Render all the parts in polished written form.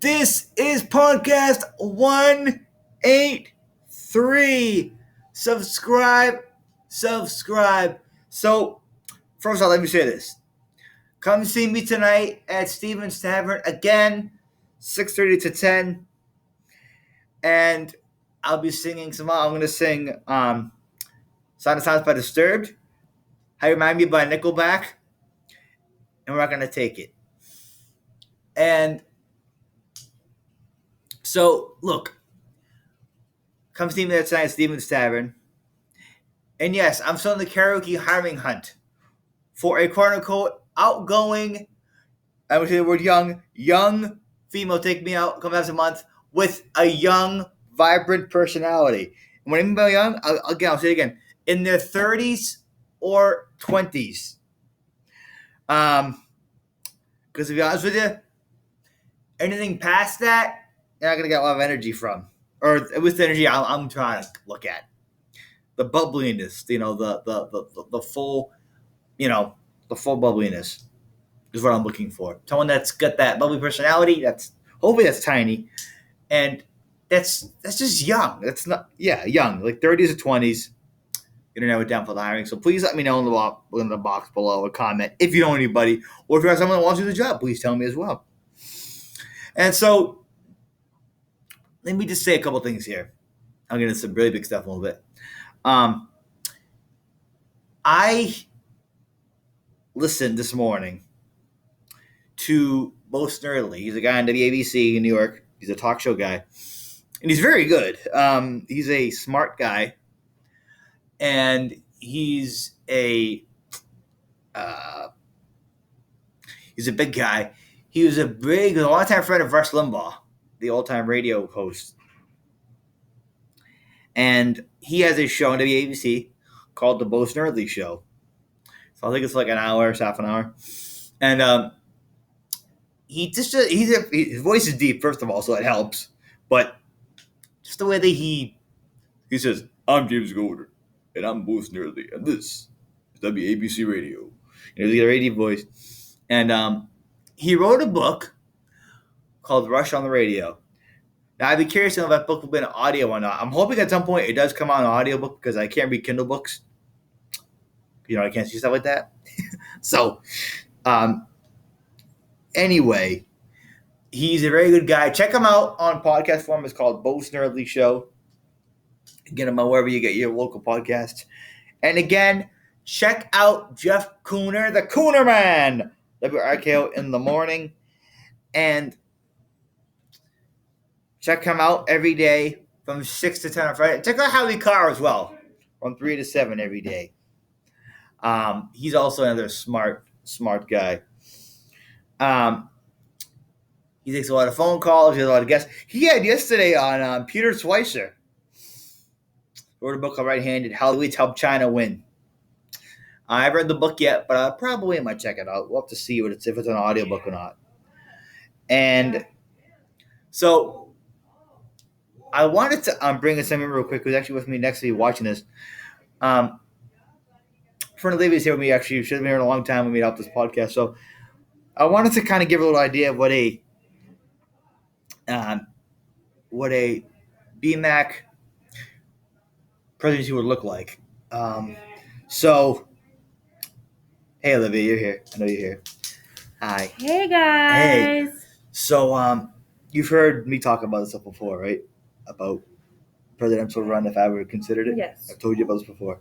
This is podcast 183. Subscribe. So, first of all, let me say this. Come see me tonight at Steven's Tavern again, 6:30 to 10. And I'll be singing I'm going to sing Sound of Silence by Disturbed, How You Remind Me by Nickelback, and we're not going to take it. And so, look, come see me there tonight at Steven's Tavern. And yes, I'm still in the karaoke hiring hunt for a quote-unquote outgoing, I would say the word young female take me out a couple times a month with a young, vibrant personality. And when I mean by young, I'll say it again, in their 30s or 20s. Because to be honest with you, anything past that, you're not going to get a lot of energy from. Or with the energy I'm trying to look at. The bubbliness, the full, the full bubbliness is what I'm looking for. Someone that's got that bubbly personality. Hopefully that's tiny, and that's just young. That's not young, like 30s or 20s. You don't have it down for the hiring, so please let me know in the box below, a comment if you know anybody, or if you have someone that wants to do the job, please tell me as well. And so, let me just say a couple things here. I'm getting into some really big stuff in a little bit. I listened this morning to Bo Snerdley. He's a guy on WABC in New York. He's a talk show guy, and he's very good. He's a smart guy, and he's a big guy. He was a long-time friend of Rush Limbaugh, the old-time radio host. And he has a show on WABC called The Bo Snerdley Show. So I think it's like an hour, it's half an hour. And his voice is deep, first of all, so it helps. But just the way that he says, "I'm James Golder, and I'm Bo Snerdley, and this is WABC Radio." He's got a radio voice. And he wrote a book called Rush on the Radio. Now, I'd be curious to know if that book will be an audio or not. I'm hoping at some point it does come out in an audiobook because I can't read Kindle books. I can't see stuff like that. So, anyway, he's a very good guy. Check him out on podcast form. It's called Bo Snerdley Show. Get him out wherever you get your local podcasts. And again, check out Jeff Cooner, the Cooner Man, WRKO in the morning. And check him out every day from 6 to 10 on Friday. Check out Howie Carr as well, from 3 to 7 every day. He's also another smart guy. He takes a lot of phone calls. He has a lot of guests. He had yesterday on Peter Schweizer. Wrote a book called Right-Handed, How Elites Help China Win. I haven't read the book yet, but I probably might check it out. We'll have to see if it's an audiobook or not. And so I wanted to bring in someone real quick who's actually with me next to you watching this. Friend Olivia's here with me, actually. She's been here a long time when we made out this podcast. So I wanted to kind of give a little idea of what a BMAC presidency would look like. So, hey, Olivia, you're here. I know you're here. Hi. Hey, guys. Hey. So, you've heard me talk about this stuff before, right? About presidential run, if I ever considered it. Yes. I've told you about this before.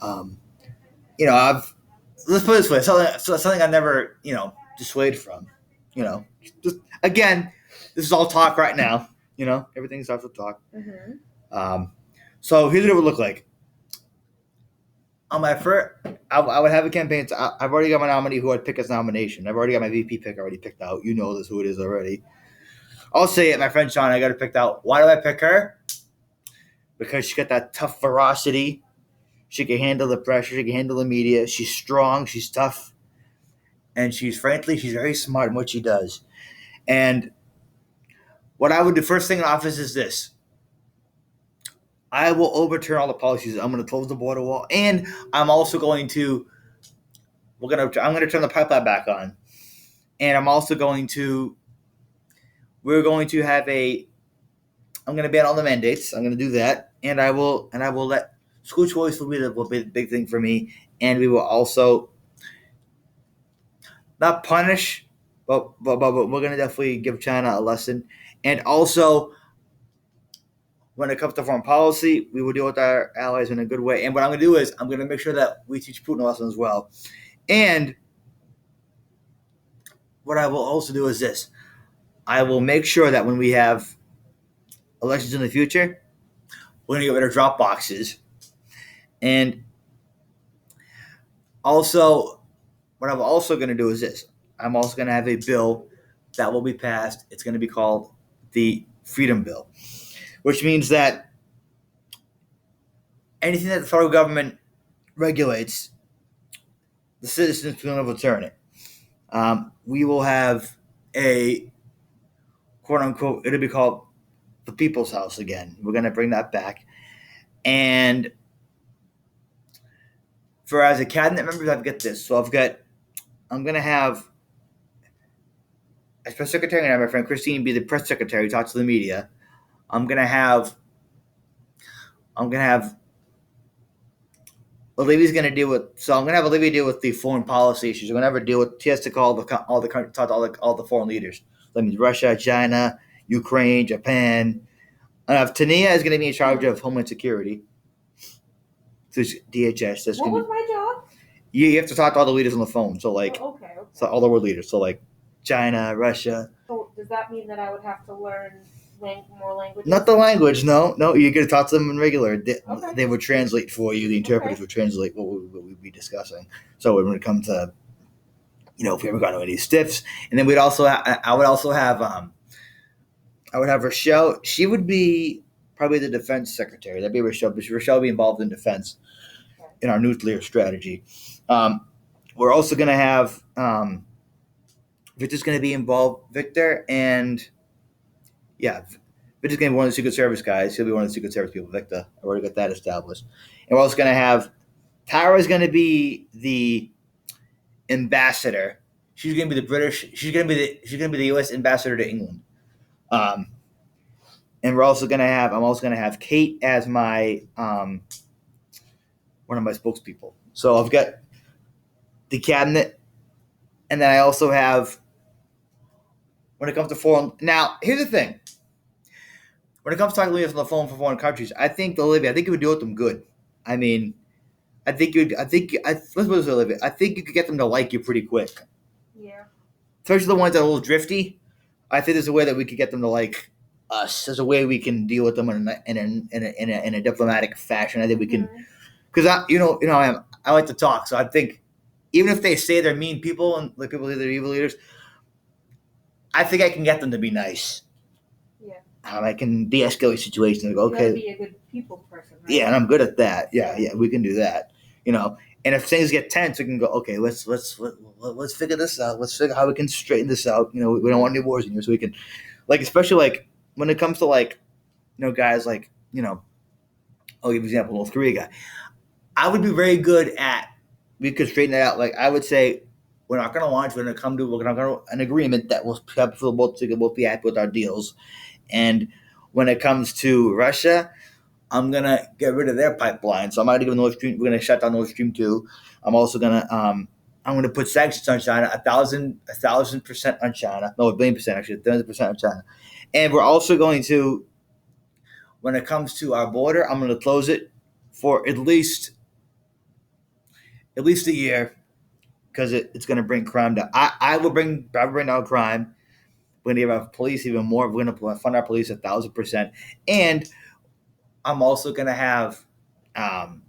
Let's put it this way. Something I've never, dissuaded from. Just again, this is all talk right now. Everything starts with talk. Mm-hmm. So here's what it would look like. On my first, I would have a campaign. I've already got my nominee who I'd pick as nomination. I've already got my VP pick already picked out. You know this, who it is already. I'll say it, my friend Sean, I got her picked out. Why do I pick her? Because she got that tough ferocity. She can handle the pressure. She can handle the media. She's strong. She's tough. And she's very smart in what she does. And what I would do first thing in office is this. I will overturn all the policies. I'm going to close the border wall. And I'm also going to I'm going to turn the pipeline back on. And I'm also going to we're going to have I'm going to ban all the mandates. I'm going to do that, and I will let school choice will be the big thing for me, and we will also not punish, but we're going to definitely give China a lesson, and also when it comes to foreign policy, we will deal with our allies in a good way. And what I'm going to do is I'm going to make sure that we teach Putin a lesson as well, and what I will also do is this: I will make sure that when we have elections in the future, we're going to get rid of drop boxes. And also, what I'm also going to do is this: I'm also going to have a bill that will be passed. It's going to be called the Freedom Bill, which means that anything that the federal government regulates, the citizens will overturn it. We will have a quote unquote, it'll be called the People's House again. We're going to bring that back. And for as a cabinet members, I've got this. So I'm going to have as press secretary, and have my friend Christine be the press secretary, talk to the media. I'm gonna have Olivia's gonna deal with. So I'm gonna have Olivia deal with the foreign policy issues. I'm gonna have her deal with. She has to call all the talk to all the foreign leaders. That means Russia, China, Ukraine, Japan. Tania is gonna be in charge of Homeland Security. So DHS. That's What was my job? You have to talk to all the leaders on the phone. So like, okay. So all the world leaders. So like, China, Russia. So does that mean that I would have to learn more languages? Not the language, no. You're going to talk to them in regular. Okay. They would translate for you. The interpreters would translate what we'd be discussing. So when it comes to, if we ever got into any stiffs, and then I would have Rochelle. She would be probably the defense secretary. That'd be Rochelle. But Rochelle would be involved in defense in our nuclear strategy. We're also going to have Victor's going to be involved. Victor and Victor's going to be one of the Secret Service guys. He'll be one of the Secret Service people. Victor, I already got that established. And we're also going to have Tara's going to be the ambassador. She's going to be the British. She's going to be the U.S. ambassador to England. And I'm also going to have Kate as my one of my spokespeople. So I've got the cabinet, and then I also have. When it comes to foreign, now here's the thing. When it comes to talking to on the phone for foreign countries, I think you would deal with them good. I mean, let's put this, Olivia. I think you could get them to like you pretty quick. Yeah. Especially the ones that are a little drifty. I think there's a way that we could get them to like us. There's a way we can deal with them in a diplomatic fashion. I think we can, because I like to talk. So I think even if they say they're mean people and like people say they're evil leaders, I think I can get them to be nice. Yeah. I can de-escalate situations and go, okay. You gotta be a good people person, right? Yeah, and I'm good at that. Yeah, we can do that. And if things get tense, we can go, okay, let's figure this out. Let's figure how we can straighten this out. We don't want any wars in here, so we can, like, especially like when it comes to like, guys like, I'll give an example, North Korea guy. I would be very good at. We could straighten that out. Like I would say, we're not going to launch. We're going to come to an agreement that will both be happy with our deals. And when it comes to Russia, I'm going to get rid of their pipeline. So I'm going to give Nord Stream. We're going to shut down Nord Stream 2. I'm also going to I'm going to put sanctions on China, 1,000% on China. No, 1 billion%, actually, 1,000% on China. And we're also going to, when it comes to our border, I'm going to close it for at least a year. Because it's going to bring crime down. I will bring down crime. We're going to give our police even more. We're going to fund our police 1,000%. And I'm also going to have. I'm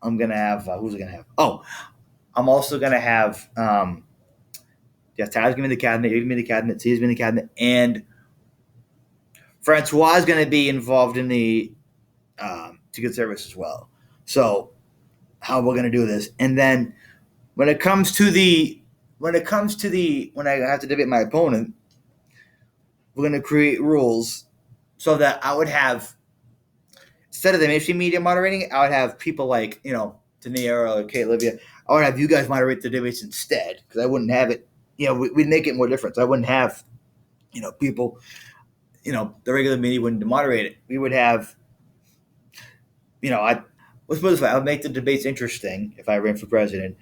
going to have. Who's it going to have? Oh, I'm also going to have. Tyler's going to be in the cabinet. You're going to be in the cabinet. C's going to be in the cabinet, and Francois is going to be involved in the Secret Service as well. So. How we're going to do this. And then when I have to debate my opponent, we're going to create rules so that I would have, instead of the mainstream media moderating it, I would have people like, Tania or Kate Olivia. I would have you guys moderate the debates instead because I wouldn't have it, we'd make it more different. So I wouldn't have people, the regular media wouldn't moderate it. We would have, let's put it this way, I would make the debates interesting if I ran for president.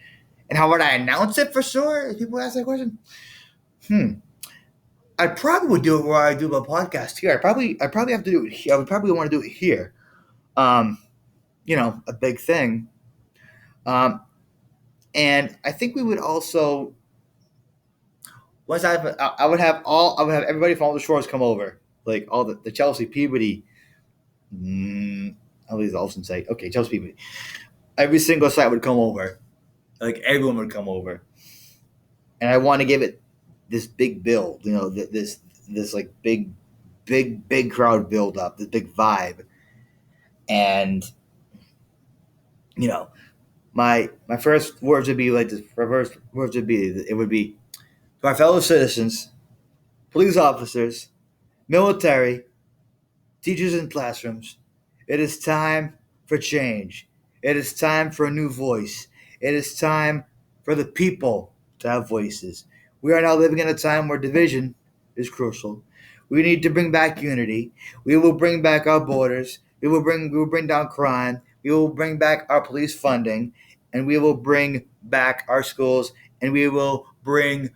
And how would I announce it for sure? If people ask that question, I probably would do it where I do my podcast here. I probably have to do it here. I would probably want to do it here. A big thing. And I think we would also once I would have everybody from all the shores come over, like all the Chelsea Peabody. I'll leave the Olsen site. Okay, Chelsea Peabody. Every single site would come over, like everyone would come over, and I want to give it this big build. This like big crowd build up, this big vibe, and my first words would be like this. My first words would be to our fellow citizens, police officers, military, teachers in classrooms. It is time for change. It is time for a new voice. It is time for the people to have voices. We are now living in a time where division is crucial. We need to bring back unity. We will bring back our borders. We will bring down crime. We will bring back our police funding, and we will bring back our schools, and we will bring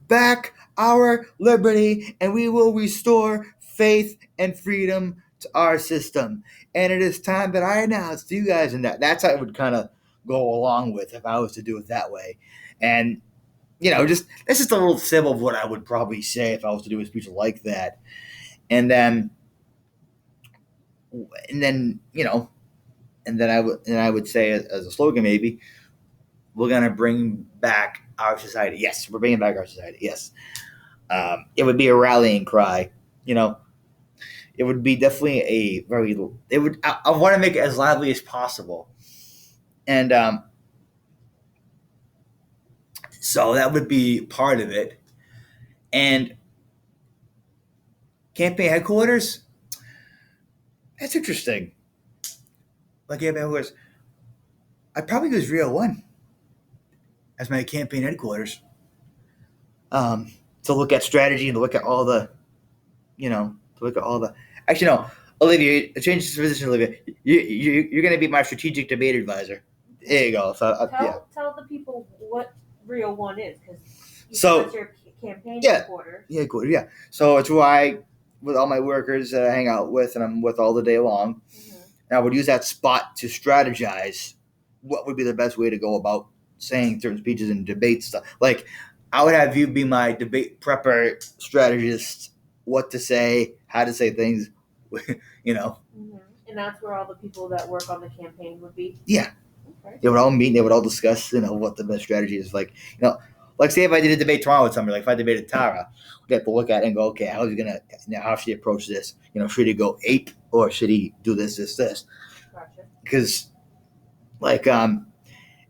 back our liberty, and we will restore faith and freedom to our system. And it is time that I announce to you guys, and that's how I would kind of go along with if I was to do it that way. And that's just a little symbol of what I would probably say if I was to do a speech like that. And then I would say as a slogan, maybe, we're gonna bring back our society. Yes, we're bringing back our society. Yes, it would be a rallying cry. It would be definitely a very. It would. I want to make it as lively as possible, and so that would be part of it. And campaign headquarters. That's interesting. Like campaign headquarters, I'd probably use Rio 1 as my campaign headquarters. To look at strategy and to look at all the, Actually, no, Olivia, change this position, Olivia. You're going to be my strategic debate advisor. There you go. So, tell the people what Rio 1 is, because So- your campaign Yeah. headquarters. Yeah, cool. Yeah. So it's where I, with all my workers that I hang out with and I'm with all the day long, and I would use that spot to strategize what would be the best way to go about saying certain speeches and debate stuff. Like, I would have you be my debate prepper strategist, what to say, how to say things, And that's where all the people that work on the campaign would be. Yeah. Okay. They would all meet, they would all discuss, what the best strategy is. Like, like say if I did a debate tomorrow with somebody, like if I debated Tara, we have to look at it and go, okay, how should he approach this? Should he go ape or should he do this? Gotcha. Because,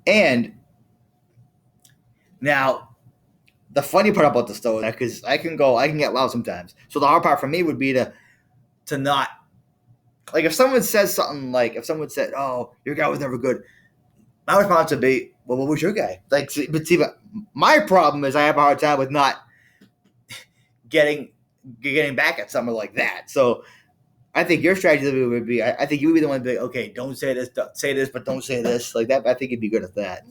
and now the funny part about this though is that because I can get loud sometimes. So the hard part for me would be to not, like if someone says something like, if someone said, oh, your guy was never good, my response would be, well, what was your guy? Like, but see, my problem is I have a hard time with not getting back at someone like that. So I think your strategy would be, I think you would be the one to be like, okay, don't say this, but don't say this. Like that, I think you'd be good at that.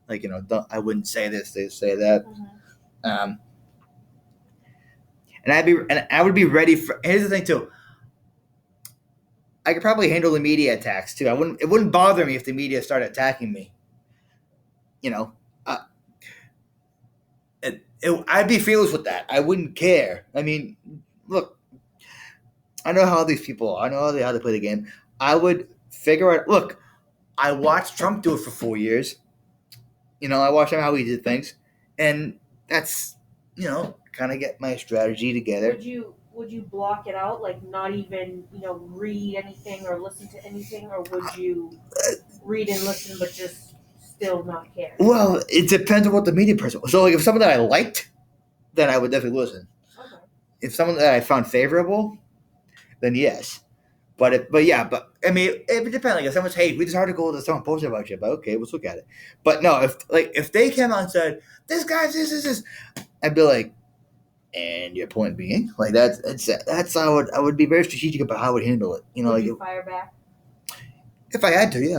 Like, I wouldn't say this, they say that. And I would be ready for, here's the thing too. I could probably handle the media attacks too. It wouldn't bother me if the media started attacking me. I'd be fearless with that. I wouldn't care. I mean, look, I know how these people are. I know how they play the game. I would figure out. Look, I watched Trump do it for 4 years. I watched him how he did things, and that's kind of get my strategy together. Would you block it out, like not even read anything or listen to anything, or would you read and listen but just still not care? Well, it depends on what the media person was. So, like, if someone that I liked, then I would definitely listen. Okay. If someone that I found favorable, then yes. But I mean, it would depend. Like, if someone's, hey, read this article that someone posted about you, but okay, let's look at it. But no, if they came out and said, this guy, this, I'd be like, And your point being, like that's how I would be very strategic about how I would handle it. You know, Would like you fire back? if I had to, yeah,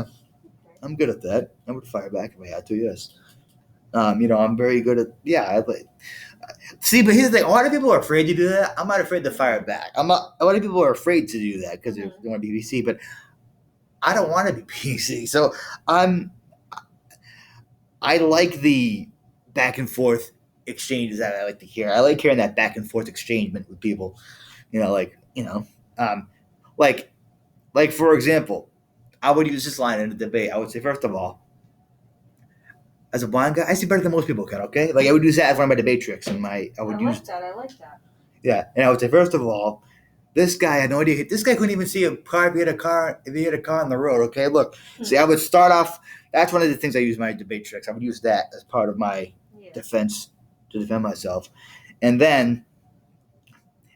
Okay. I'm good at that. I would fire back if I had to, yes. I'm very good at see, but here's the thing: a lot of people are afraid to do that. I'm not afraid to fire back. I'm not. A lot of people are afraid to do that because they want to be PC, but I don't want to be PC. So I'm. I like the back and forth exchanges that I like to hear. I like hearing that back and forth exchange with people. Um, like for example, I would use this line in a debate. I would say, first of all, as a blind guy, I see better than most people can. Okay, like I would use that as one of my debate tricks, and I would use that. I like that. yeah, and I would say, first of all, this guy had no idea. This guy couldn't even see a car if he had a car on the road. Okay, look, see, I would start off. That's one of the things I use in my debate tricks. I would use that as part of my defense to defend myself, and then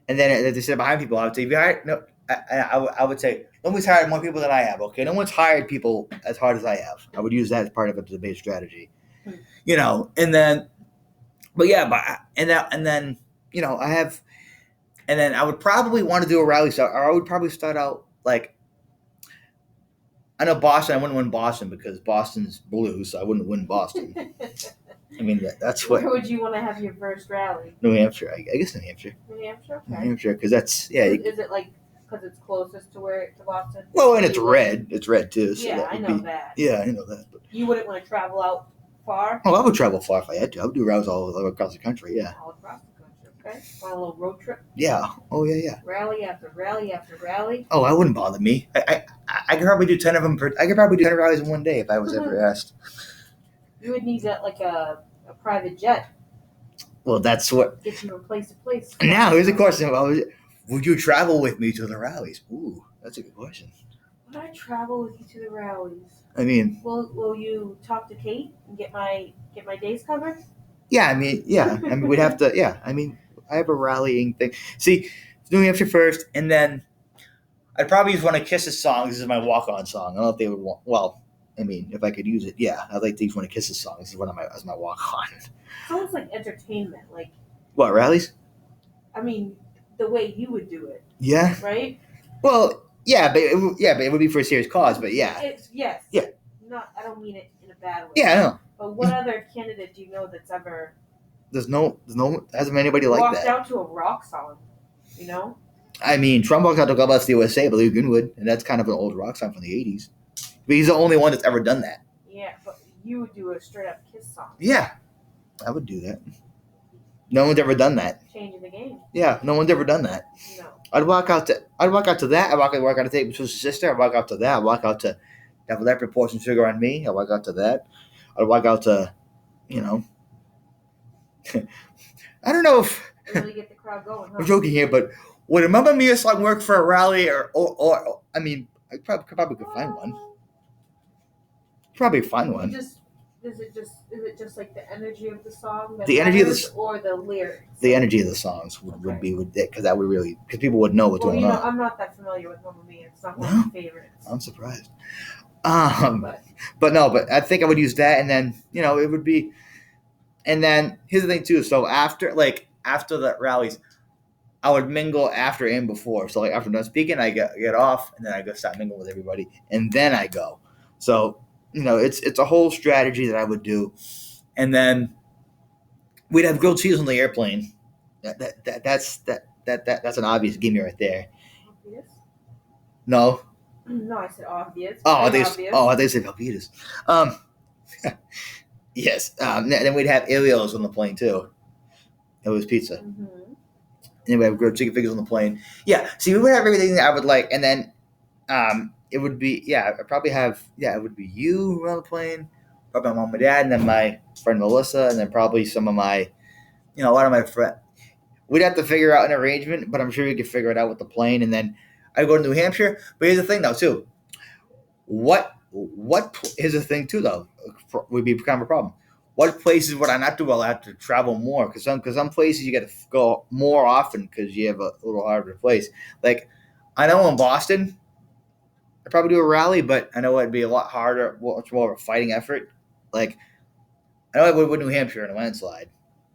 as I said behind people, I would say, if you hired, no, I would say, no one's hired more people than I have. Okay, no one's hired people as hard as I have. I would use that as part of a debate strategy, and then, but yeah, and then I have. And then I would probably want to do a rally start, or I would probably start out like I know Boston. I wouldn't win Boston because Boston's blue, so I wouldn't win Boston. I mean, that's what. Where would you want to have your first rally? New Hampshire, I guess New Hampshire. New Hampshire, New okay. Hampshire, because that's Is it like because it's closest to Boston? Well, and it's red. It's red too. So yeah, I know that. Yeah, I know that. But you wouldn't want to travel out far. Oh, I would travel far if I had to. I would do rallies all across the country. Yeah. All across the country. Okay. On a little road trip. Yeah. Oh yeah. Rally after rally after rally. Oh, I wouldn't bother me. I could probably do 10 of them I could probably do 10 rallies in one day if I was ever asked. You would need like a private jet. Well, that's what get you from place to place. Now here's a question: would you travel with me to the rallies? Ooh, that's a good question. Would I travel with you to the rallies? I mean, will you talk to Kate and get my days covered? Yeah, I mean, we'd have to. Yeah, I mean, I have a rallying thing. See, New Hampshire first, and then I'd probably use one of Kiss's songs. This is my walk-on song. I don't know if they would want. Well, I mean, if I could use it, yeah, I'd like to use one of Kiss's songs. This is one of as my walk-on. Sounds like entertainment, like what rallies? I mean, the way you would do it. Yeah. Right. Well, but it would be for a serious cause. But yeah. Yes. Yeah. I don't mean it in a bad way. Yeah, I know. But what other candidate do you know that's ever? There's no hasn't been anybody like walked that. Walked out to a rock song, I mean, Trump walked out to God Bless the USA, but Lee Greenwood, and that's kind of an old rock song from the '80s. But he's the only one that's ever done that. Yeah, but you would do a straight up Kiss song. Yeah, I would do that. No one's ever done that. Changing the game. Yeah, no one's ever done that. No. I'd walk out to that. I'd walk out to Take Me to His Sister. I'd walk out to that. I'd walk out to Devil Leopard, Pour Some Sugar on Me. I'd walk out to that. I'd walk out to, I don't know if really get the crowd going. Huh? I'm joking here, but would a Mamma Mia song work for a rally or I mean, I probably could find one. Probably find one. Is it just like the energy of the song? The energy of the or the lyrics. The energy of the songs would be because that would really because people would know what's going on. I'm not that familiar with Mamma Mia. It's not one of my favorites. I'm surprised. But I think I would use that, and then it would be, and then here's the thing too. So after the rallies, I would mingle after and before. So like after I'm done speaking, I get off, and then I go start mingling with everybody, and then I go. So it's a whole strategy that I would do, and then we'd have grilled cheese on the airplane. That's an obvious gimme right there. Obvious? No. No, I said obvious. I think said Velveeta's. Yes. Then we'd have Elio's on the plane too. It was pizza. Mm-hmm. And we have grilled chicken fingers on the plane. Yeah. See, we would have everything that I would like, and then it would be I'd probably have it would be you on the plane, probably my mom and dad, and then my friend Melissa, and then probably some of my, a lot of my friends. We'd have to figure out an arrangement, but I'm sure we could figure it out with the plane, and then I go to New Hampshire. But here's the thing, though, too. Here's the thing, too, though, would be kind of a problem. What places would I not do? Well, I have to travel more because some places you got to go more often because you have a little harder place. Like, I know in Boston, I'd probably do a rally, but I know it'd be a lot harder, much more of a fighting effort. Like, I know I would win New Hampshire in a landslide.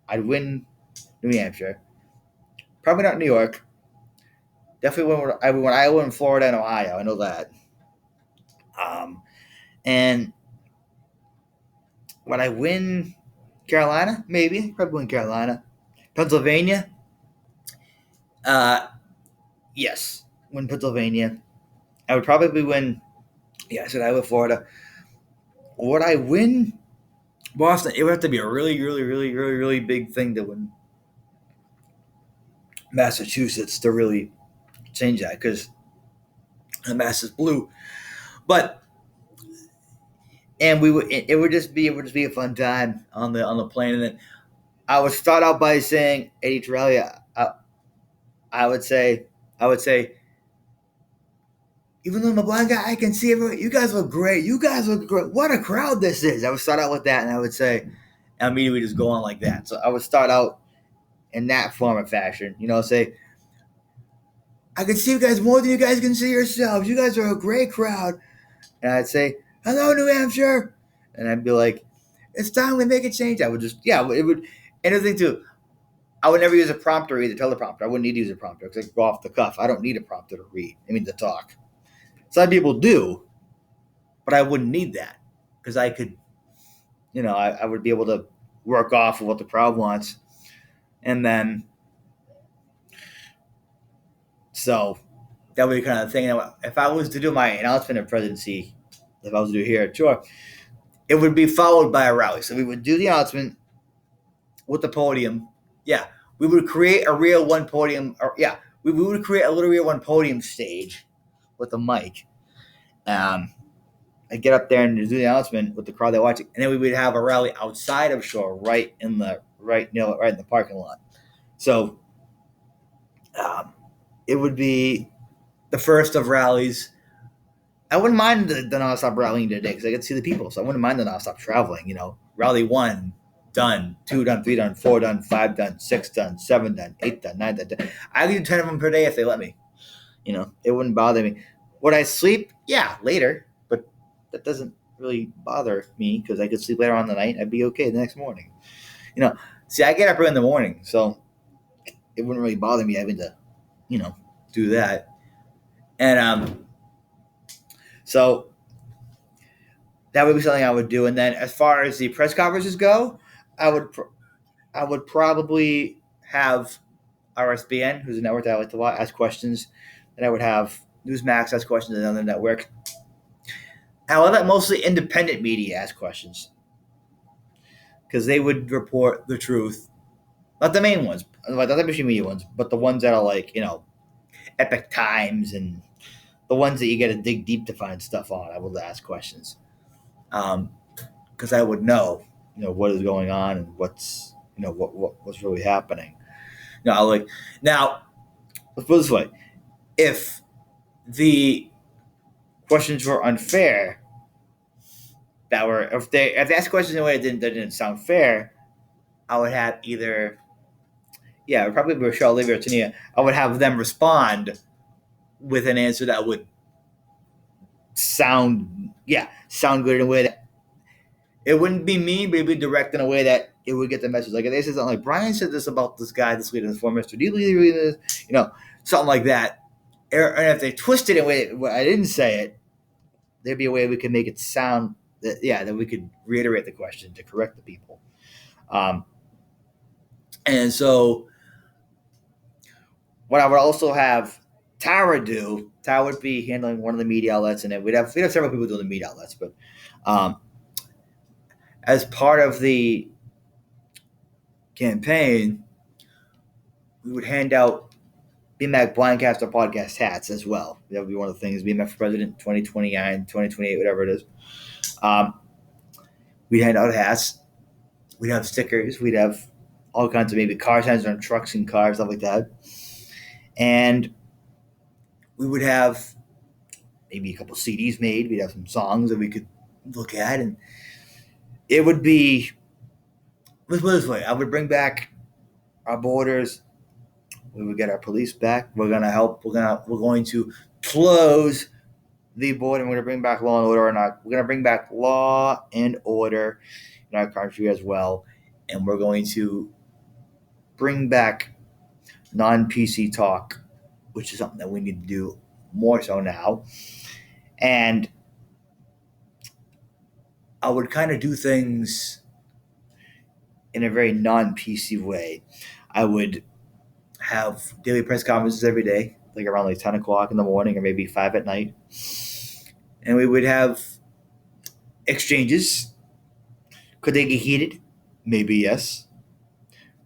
I'd win New Hampshire. Probably not New York. Definitely when Iowa and Florida and Ohio. I know that. And would I win Carolina? Maybe. Probably win Carolina. Pennsylvania? Yes. Win Pennsylvania. I would probably win. Yeah, I said Iowa, Florida. Would I win Boston? It would have to be a really, really, really, really, really big thing to win Massachusetts to really change that because the Mass is blue. But and it would just be a fun time on the plane. And then I would start out by saying, Eddie Torelli, I would say, even though I'm a blind guy, I can see everyone. You guys look great. You guys look great. What a crowd this is. I would start out with that, and I would say, and immediately just go on like that. So I would start out in that form of fashion. Say, I can see you guys more than you guys can see yourselves. You guys are a great crowd. And I'd say, hello, New Hampshire. And I'd be like, it's time we make a change. I would just, it would. Another thing, too, I would never use a prompter either, teleprompter. I wouldn't need to use a prompter because I could go off the cuff. I don't need a prompter to read, to talk. Some people do, but I wouldn't need that because I could, I would be able to work off of what the crowd wants. And then, so that would be kind of the thing. If I was to do my announcement of presidency, if I was to do it here, sure, it would be followed by a rally. So we would do the announcement with the podium. Yeah, we would create a real one podium. We would create a little real one podium stage with a mic. I'd get up there and do the announcement with the crowd that watching, and then we would have a rally outside of Shore, right in the parking lot. So it would be the first of rallies. I wouldn't mind the nonstop rallying today because I get to see the people, so I wouldn't mind the nonstop traveling. Rally 1 done, 2 done, 3 done, 4 done, 5 done, 6 done, 7 done, 8 done, 9 done. I could do 10 of them per day if they let me. It wouldn't bother me. Would I sleep? Yeah, later, but that doesn't really bother me because I could sleep later on the night. I'd be okay the next morning. See, I get up early in the morning, so it wouldn't really bother me having to, do that. And so that would be something I would do. And then as far as the press conferences go, I would probably have RSBN, who's a network that I like to ask questions, and I would have Newsmax ask questions on another network. I would let mostly independent media ask questions because they would report the truth, not the main ones, not the mainstream media ones, but the ones that are like Epic Times and the ones that you got to dig deep to find stuff on. I would ask questions because I would know what is going on and what's what's really happening. Now, let's put it this way: if the questions were unfair, if they asked questions in a way that didn't sound fair, I would have either, probably Rochelle, Levy, or Tania. I would have them respond with an answer that would sound good in a way that it wouldn't be mean, but it'd be direct in a way that it would get the message. Like if they said something like, Brian said this about this guy this week in the form, Mr. D. Something like that. And if they twist it in a way that I didn't say it, there'd be a way we could make it sound that we could reiterate the question to correct the people. And so what I would also have Tara do, Tara would be handling one of the media outlets, and then we'd have several people doing the media outlets, but as part of the campaign, we would hand out BMAC Blindcaster podcast hats as well. That would be one of the things, BMAC for President 2029, 2028, whatever it is. We'd hand out hats. We'd have stickers. We'd have all kinds of maybe car signs on trucks and cars, stuff like that. And we would have maybe a couple CDs made. We'd have some songs that we could look at. And it would be, let's put it this way, I would bring back our borders. We would get our police back. We're going to help. We're going to close the border. We're going to bring back law and order. We're going to bring back law and order in our country as well. And we're going to bring back non-PC talk, which is something that we need to do more so now. And I would kind of do things in a very non-PC way. I would have daily press conferences every day, like around like 10 o'clock in the morning or maybe 5 at night. And we would have exchanges. Could they get heated? Maybe yes.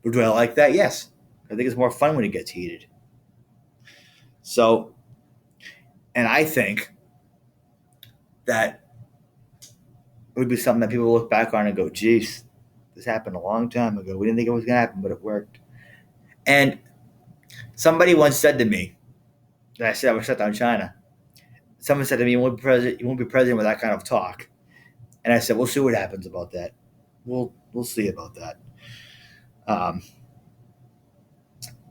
But do I like that? Yes. I think it's more fun when it gets heated. So, and I think that it would be something that people look back on and go, geez, this happened a long time ago. We didn't think it was going to happen, but it worked. And somebody once said to me, that I said I would shut down China. Someone said to me, you won't be president with that kind of talk. And I said, we'll see what happens about that. We'll see about that.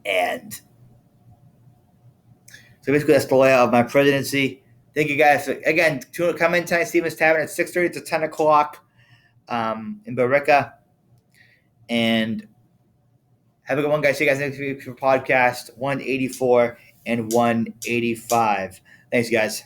And so basically that's the layout of my presidency. Thank you guys. Again, come in tonight, Stevens Tavern at 6:30 to 10 o'clock in Barica. And have a good one, guys. See you guys next week for podcast 184 and 185. Thanks, guys.